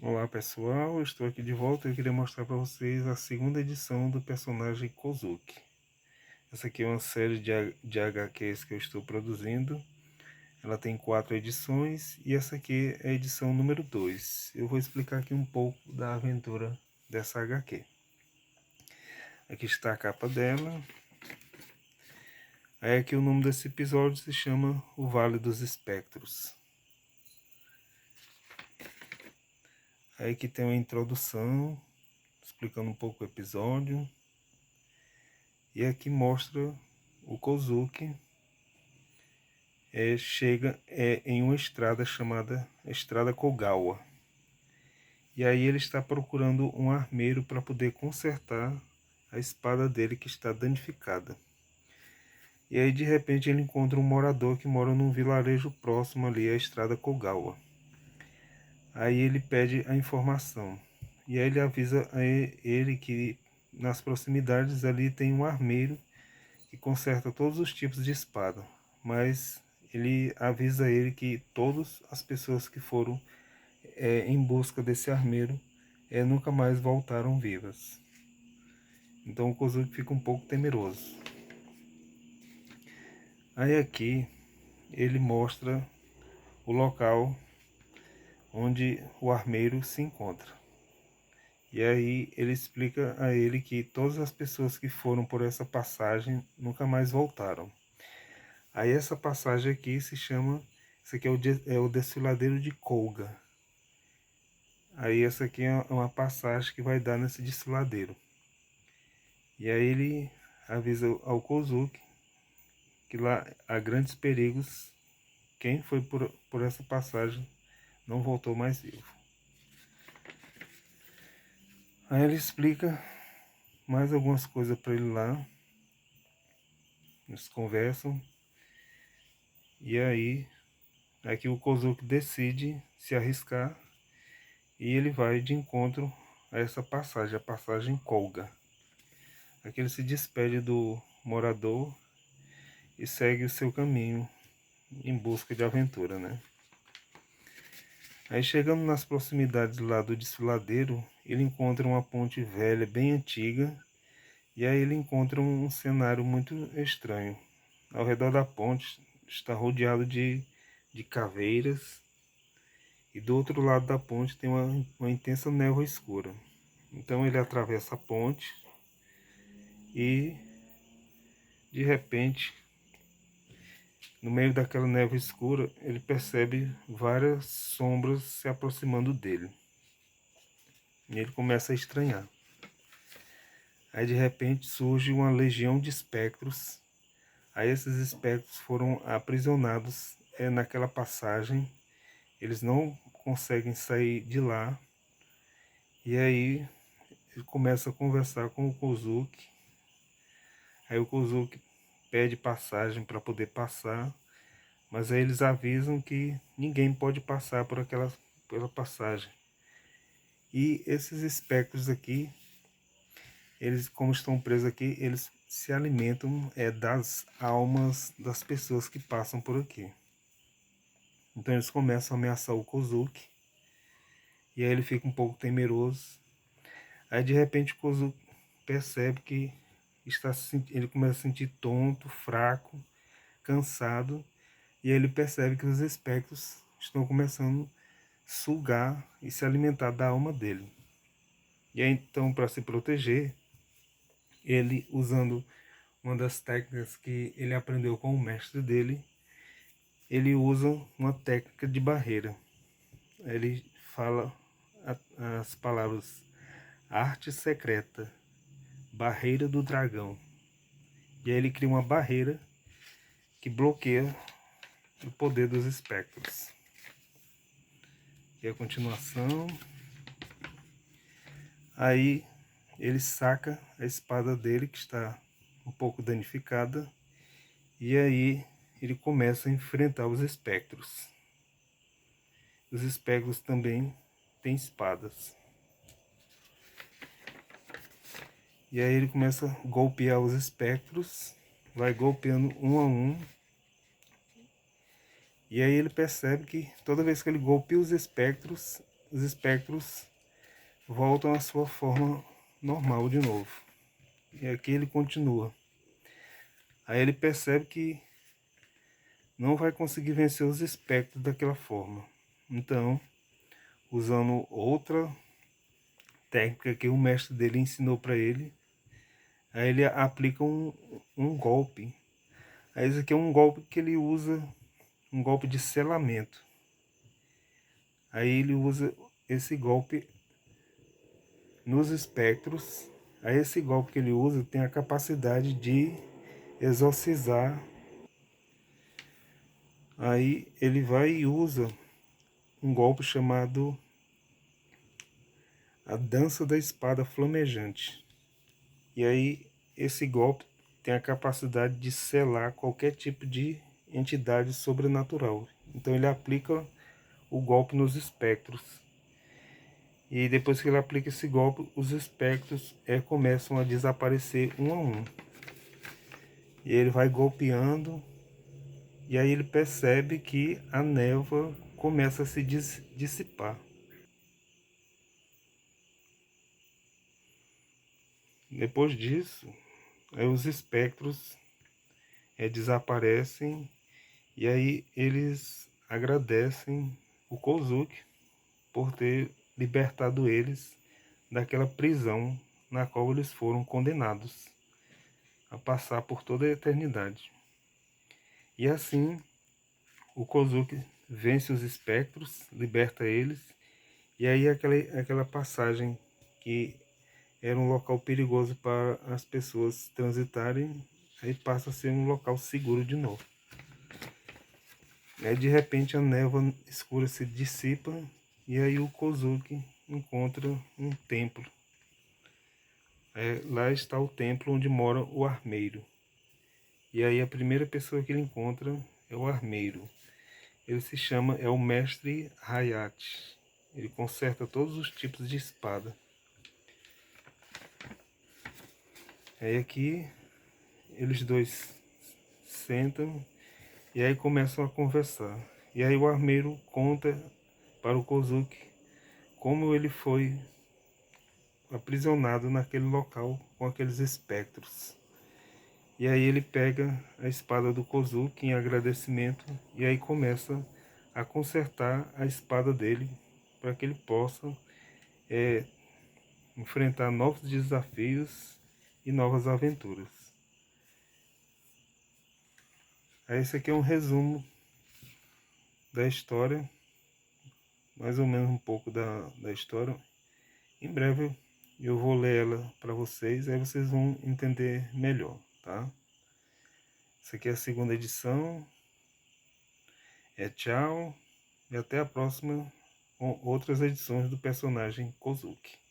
Olá pessoal, eu estou aqui de volta e eu queria mostrar para vocês a segunda edição do personagem Kozuki. Essa aqui é uma série de HQs que eu estou produzindo. Ela tem 4 edições e essa aqui é a edição número 2. Eu vou explicar aqui um pouco da aventura dessa HQ. Aqui está a capa dela. Aí aqui o nome desse episódio se chama O Vale dos Espectros. Aí aqui tem uma introdução, explicando um pouco o episódio. E aqui mostra o Kozuki chega em uma estrada chamada Estrada Kogawa. E aí ele está procurando um armeiro para poder consertar a espada dele que está danificada. E aí de repente ele encontra um morador que mora num vilarejo próximo ali à Estrada Kogawa. Aí ele pede a informação. E aí ele avisa a ele que nas proximidades ali tem um armeiro que conserta todos os tipos de espada, mas ele avisa ele que todas as pessoas que foram em busca desse armeiro nunca mais voltaram vivas. Então o Kozuki fica um pouco temeroso. Aí aqui ele mostra o local onde o armeiro se encontra. E aí ele explica a ele que todas as pessoas que foram por essa passagem nunca mais voltaram. Aí essa passagem aqui se chama, esse aqui é o desfiladeiro de Koga. Aí essa aqui é uma passagem que vai dar nesse desfiladeiro. E aí ele avisa ao Kozuki que lá há grandes perigos. Quem foi por essa passagem não voltou mais vivo. Aí ele explica mais algumas coisas para ele lá. Eles conversam. E aí aqui o Kozuki decide se arriscar e ele vai de encontro a essa passagem, a passagem Koga. Aqui ele se despede do morador e segue o seu caminho em busca de aventura, né? Aí chegando nas proximidades lá do desfiladeiro, ele encontra uma ponte velha, bem antiga, e aí ele encontra um cenário muito estranho. Ao redor da ponte está rodeado de caveiras, e do outro lado da ponte tem uma intensa névoa escura. Então ele atravessa a ponte e de repente, no meio daquela névoa escura, ele percebe várias sombras se aproximando dele. E ele começa a estranhar. Aí de repente surge uma legião de espectros. Aí esses espectros foram aprisionados naquela passagem. Eles não conseguem sair de lá. E aí ele começa a conversar com o Kozuki. Aí o Kozuki pede passagem para poder passar. Mas aí eles avisam que ninguém pode passar pela passagem. E esses espectros aqui, eles como estão presos aqui, eles se alimentam das almas das pessoas que passam por aqui. Então eles começam a ameaçar o Kozuki. E aí ele fica um pouco temeroso. Aí de repente o Kozuki percebe que ele começa a se sentir tonto, fraco, cansado. E aí ele percebe que os espectros estão começando a sugar e se alimentar da alma dele. E aí então, para se proteger, ele usando uma das técnicas que ele aprendeu com o mestre dele, ele usa uma técnica de barreira. Ele fala as palavras arte secreta, barreira do dragão. E aí ele cria uma barreira que bloqueia o poder dos espectros. E a continuação. Aí ele saca a espada dele, que está um pouco danificada, e aí ele começa a enfrentar os espectros. Os espectros também têm espadas. E aí ele começa a golpear os espectros, vai golpeando um a um. E aí ele percebe que toda vez que ele golpeia os espectros os espectros voltam à sua forma normal de novo. E aqui ele continua. Aí ele percebe que não vai conseguir vencer os espectros daquela forma. Então, usando outra técnica que o mestre dele ensinou para ele, aí ele aplica um golpe. Aí esse aqui é um golpe que ele usa, um golpe de selamento. Aí ele usa esse golpe nos espectros. Aí esse golpe que ele usa tem a capacidade de exorcizar. Aí ele vai e usa um golpe chamado a dança da espada flamejante. E aí esse golpe tem a capacidade de selar qualquer tipo de entidade sobrenatural. Então ele aplica o golpe nos espectros. E depois que ele aplica esse golpe, os espectros começam a desaparecer um a um. E ele vai golpeando, e aí ele percebe que a névoa começa a se dissipar. Depois disso, aí os espectros desaparecem, e aí eles agradecem o Kozuki por ter libertado eles daquela prisão na qual eles foram condenados a passar por toda a eternidade. E assim, o Kozuki vence os espectros, liberta eles, e aí aquela passagem que era um local perigoso para as pessoas transitarem, aí passa a ser um local seguro de novo. Aí de repente a névoa escura se dissipa, e aí o Kozuki encontra um templo. Lá está o templo onde mora o armeiro. E aí a primeira pessoa que ele encontra é o armeiro. Ele se chama, é o mestre Hayate. Ele conserta todos os tipos de espada. Aí aqui eles dois sentam e aí começam a conversar. E aí o armeiro conta para o Kozuki como ele foi aprisionado naquele local com aqueles espectros. E aí ele pega a espada do Kozuki em agradecimento e aí começa a consertar a espada dele para que ele possa enfrentar novos desafios e novas aventuras. Esse aqui é um resumo da história, mais ou menos um pouco da história. Em breve eu vou ler ela para vocês, aí vocês vão entender melhor, tá? Essa aqui é a segunda edição. Tchau e até a próxima com outras edições do personagem Kozuki.